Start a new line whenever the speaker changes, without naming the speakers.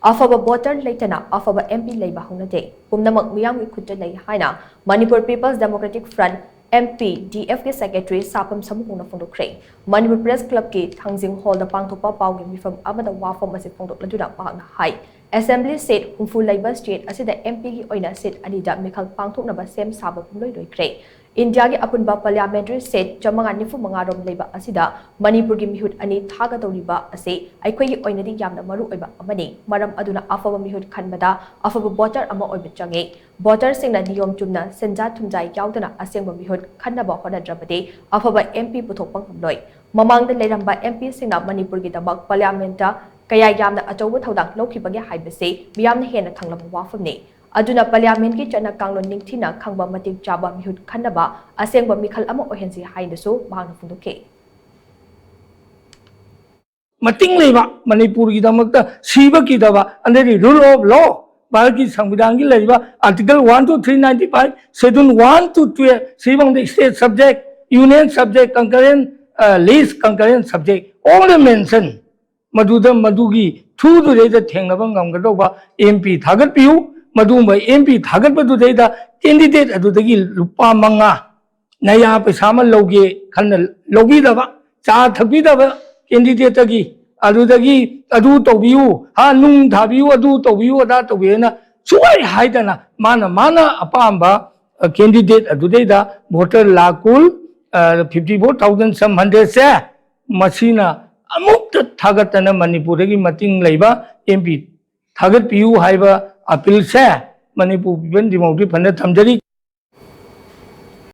Aphaba voter Leitana Aphaba MP Leiba Hounade, Pumnamak Meeyam Khutta Lei HAINA, Manipur People's Democratic Front MPDF के secretary SAPAM SAMUNGOU PHONGDOKKHRE Manipur Press Club के Thangzing Hall दा पांगथोकपा पाउगी मिफम अमदा वाफम असे फोंगदोकलदुना पांगना high Assembly State Humfu Leiba State asida MP की ओइना set अनिदा मिखल पांगथोकनबा same साबा पुलोय लोइख्रे India की अपुनबा parliamentary set चमंगा निफु मंगारोम लेबा असिदा मणिपुर की मिहुत अनि थागदौरिबा असे अइखोयगी ओइनदी यामना मरु ओइबा अमनि मरम अदुना अफबा मिहुत खनबदा अफबा वोटर अमा ओइबा चंगे वोटर सिंगना नियम Chumna सेंजा थुमजाई यावदना असेंबा मिहुत खनबा होनद्रबदे अफबा MP पुथोकपा ngomloi ममांगदा लेरंबा MP सिंगना Manipur की दमक पार्लियामेंट कया यामना अचौबा थौदांग लौखिबगे हाइबसे मियामना हेना खंगलबा वाफमने अदुना पार्लियामेंट की चना कांगलो निंगथिना खंगबा मतिक चाबा मिहुत खनबा असेंबा मिखल अमा ओहेंसी हाइनसो बांगना फोंदोके
मतिंग लेबा मणिपुर की दमकता सीबा की दबा under the rule of law Bharat की संविधान की लेबा आर्टिकल 1 to 395 शेड्यूल 1 to 12 सीबंग the state subject union subject concurrent list concurrent subject all mention मदुदा मदुगी थुदु रेदा थेंगनबा ngमगदोबा MP थागत पियु मदुम MP थागत बदुदैदा कैंडिडेट अदुदगी रुपा मंगा नया पैसा म लौगे खन लौगी दबा चा थबी दबा कैंडिडेट की अदुदगी अदु तोबियु हा नुंग थाबियु अदु तोबियु अदा तोबियना सुवाई हाइदना माना अपांबा कैंडिडेट अदुदैदा वोटर लाकुल 54,700 से मसीना अमुक्त थागतना मणिपुर की मतिंग लेबा MP थागत पियु हाइबा अपील से मणिपुर पीपल डेमोक्रेटिक फ्रंट थमजरी।